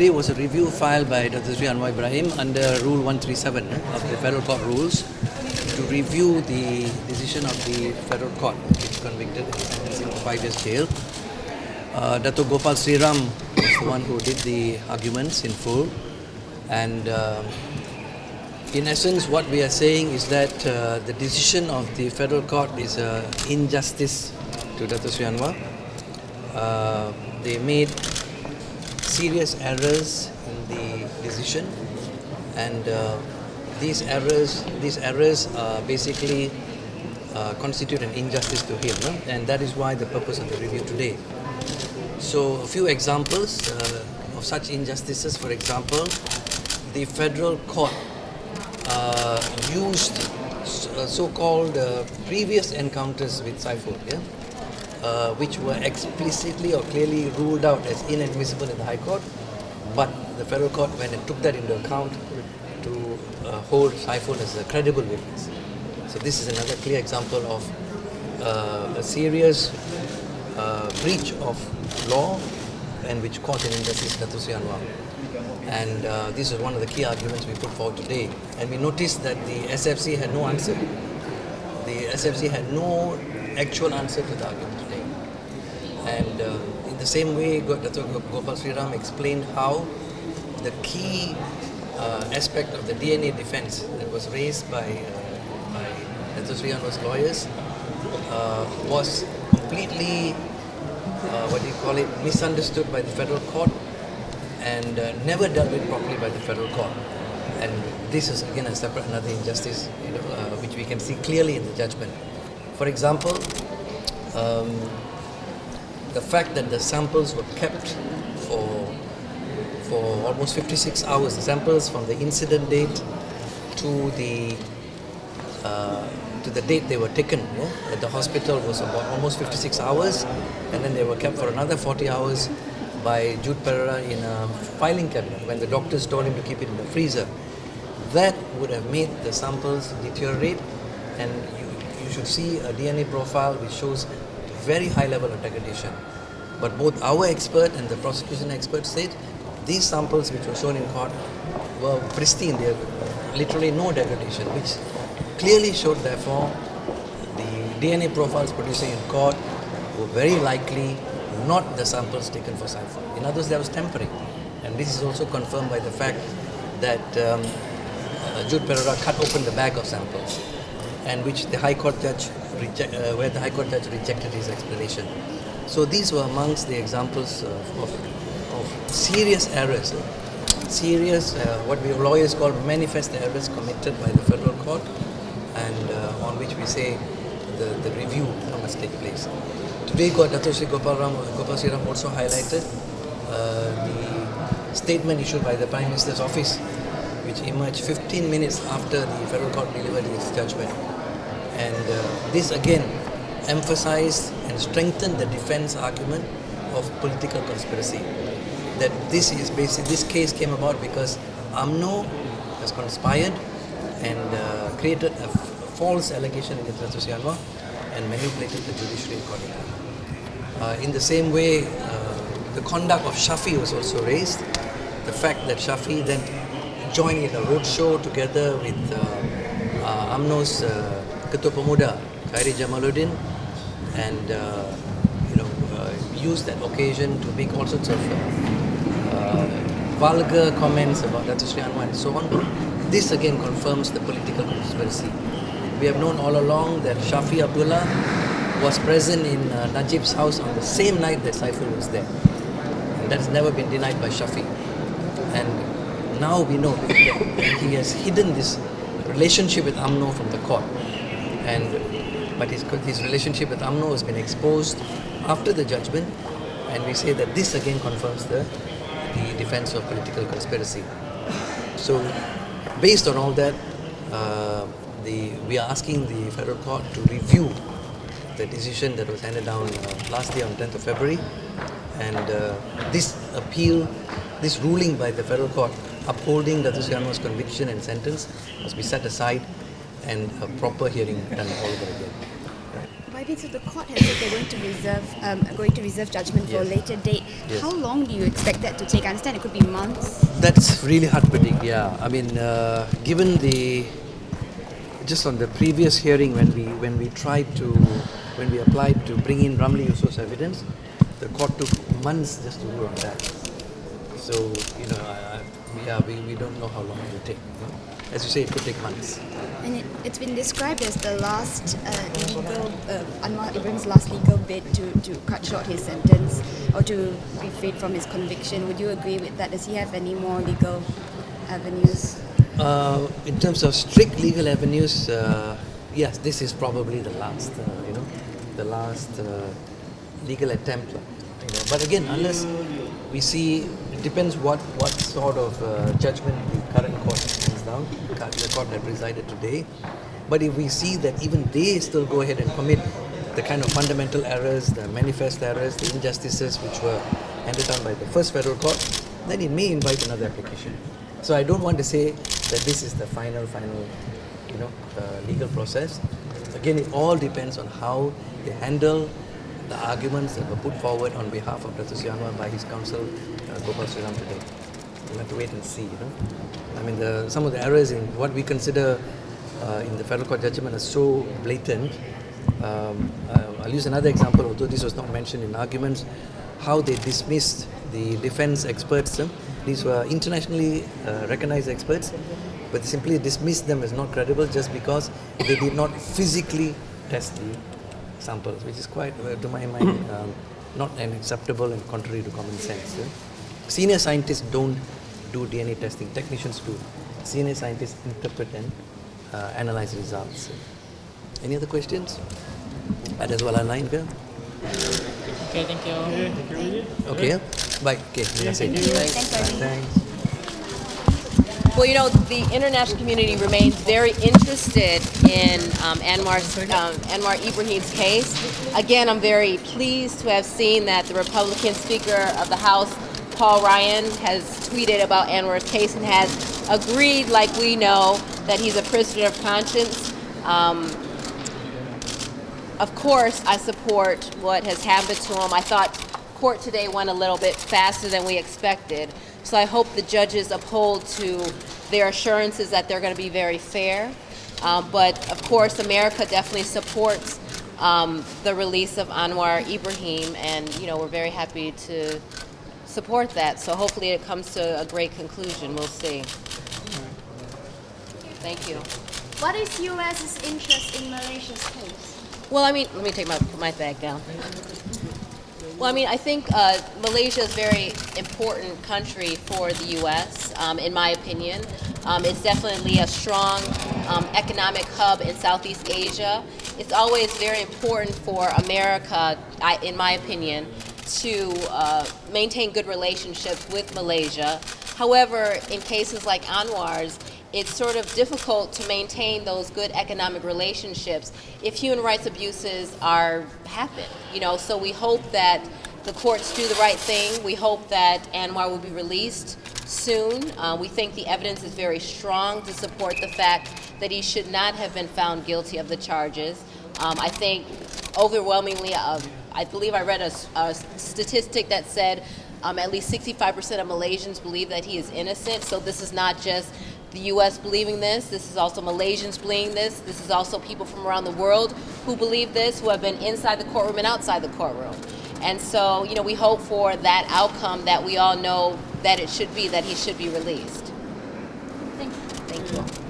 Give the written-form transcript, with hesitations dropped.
today was a review filed by Datuk Seri Anwar Ibrahim under Rule 137 of the Federal Court Rules to review the decision of the Federal Court, which convicted and sentenced him to 5 years jail. Datuk Gopal Sriram was the one who did the arguments in full, and in essence what we are saying is that the decision of the Federal Court is an injustice to Datuk Seri Anwar. They made serious errors in the decision, and these errors basically constitute an injustice to him, no? And that is why the purpose of the review today. So a few examples of such injustices. For example, the Federal Court used so-called previous encounters with Saiful, which were explicitly or clearly ruled out as inadmissible in the High Court, but the Federal Court went and took that into account to hold Saiful as a credible witness. So this is another clear example of a serious breach of law and which caused an injustice to Datuk Seri Anwar. And this is one of the key arguments we put forward today. And we noticed that the SFC had no answer. The SFC had no actual answer to the argument today. And in the same way, Datuk Gopal Sriram explained how the key aspect of the DNA defense that was raised by Datuk Seri Anwar's lawyers was completely, misunderstood by the Federal Court and never dealt with properly by the Federal Court. And this is again another injustice, which we can see clearly in the judgment. For example, the fact that the samples were kept for almost 56 hours, the samples from the incident date to the date they were taken at the hospital was about almost 56 hours, and then they were kept for another 40 hours by Jude Pereira in a filing cabinet when the doctors told him to keep it in the freezer. That would have made the samples deteriorate, and you should see a DNA profile which shows very high level of degradation. But both our expert and the prosecution expert said these samples which were shown in court were pristine. There were literally no degradation, which clearly showed therefore the DNA profiles producing in court were very likely not the samples taken for Saiful. In other words, there was tampering. And this is also confirmed by the fact that Jude Pereira cut open the bag of samples, and which the High Court judge rejected his explanation. So these were amongst the examples of serious errors, what we lawyers call manifest errors committed by the Federal Court, and on which we say the review must take place. Today, Datuk Seri Gopal Sriram also highlighted the statement issued by the Prime Minister's office, which emerged 15 minutes after the Federal Court delivered its judgment. And this again emphasized and strengthened the defense argument of political conspiracy. That this case came about because UMNO has conspired and created a false allegation against Datuk Seri Anwar and manipulated the judiciary accordingly. In the same way, the conduct of Shafi was also raised. The fact that Shafi then joined in a roadshow together with UMNO's Ketua Pemuda, Khairi Jamaluddin, and used that occasion to make all sorts of vulgar comments about Datuk Seri Anwar and so on. This again confirms the political conspiracy. We have known all along that Shafi Abdullah was present in Najib's house on the same night that Saiful was there. And that has never been denied by Shafi. And now we know that he has hidden this relationship with UMNO from the court. But his relationship with UMNO has been exposed after the judgment, and we say that this again confirms the defense of political conspiracy. So based on all that, we are asking the Federal Court to review the decision that was handed down last year on 10th of February, and this ruling by the Federal Court upholding Datuk Seri Anwar's conviction and sentence must be set aside and a proper hearing done all over again. Right. So the court has said they're going to reserve judgment for a later date. Yes. How long do you expect that to take? I understand it could be months. That's really hard to predict. Yeah, I mean, given just on the previous hearing when we applied to bring in Ramli Yuso's evidence, the court took months just to rule on that. So we don't know how long it will take. As you say, it could take months. And it's been described as the last Anwar Ibrahim's last legal bid to cut short his sentence or to be freed from his conviction. Would you agree with that? Does he have any more legal avenues? In terms of strict legal avenues, yes, this is probably the last, legal attempt. But again, unless we see, it depends what sort of judgment the current court hands down, the court that presided today. But if we see that even they still go ahead and commit the kind of fundamental errors, the manifest errors, the injustices which were handed down by the first federal court, then it may invite another application. So I don't want to say that this is the final, legal process. Again, it all depends on how they handle the arguments that were put forward on behalf of Datuk Seri Anwar by his counsel, Gopal Sriram today. We'll have to wait and see. I mean, some of the errors in what we consider in the federal court judgment are so blatant. I'll use another example, although this was not mentioned in arguments, how they dismissed the defense experts. These were internationally recognized experts, but they simply dismissed them as not credible just because they did not physically test the samples, which is quite, to my mind, not acceptable and contrary to common sense. Senior scientists don't do DNA testing, technicians do. Senior scientists interpret and analyze results. Any other questions? That is well aligned here. Okay, thank you. Okay, bye. Okay, that's it. Thanks. Well, the international community remains very interested in Anwar Ibrahim's case. Again, I'm very pleased to have seen that the Republican Speaker of the House, Paul Ryan, has tweeted about Anwar's case and has agreed, like we know, that he's a prisoner of conscience. Of course, I support what has happened to him. I thought court today went a little bit faster than we expected. So I hope the judges uphold to their assurances that they're going to be very fair. But of course, America definitely supports the release of Anwar Ibrahim, and we're very happy to support that. So hopefully it comes to a great conclusion. We'll see. Thank you. What is U.S.'s interest in Malaysia's case? Well, let me take my bag down. Well, I think Malaysia is a very important country for the U.S., in my opinion. It's definitely a strong economic hub in Southeast Asia. It's always very important for America, in my opinion, to maintain good relationships with Malaysia. However, in cases like Anwar's, it's sort of difficult to maintain those good economic relationships if human rights abuses happen. So we hope that the courts do the right thing. We hope that Anwar will be released soon. We think the evidence is very strong to support the fact that he should not have been found guilty of the charges. I think overwhelmingly, I believe I read a statistic that said at least 65% of Malaysians believe that he is innocent. So this is not just the U.S. believing this. This is also Malaysians believing this. This is also people from around the world who believe this, who have been inside the courtroom and outside the courtroom. And so, we hope for that outcome that we all know that it should be, that he should be released. Thank you. Thank you.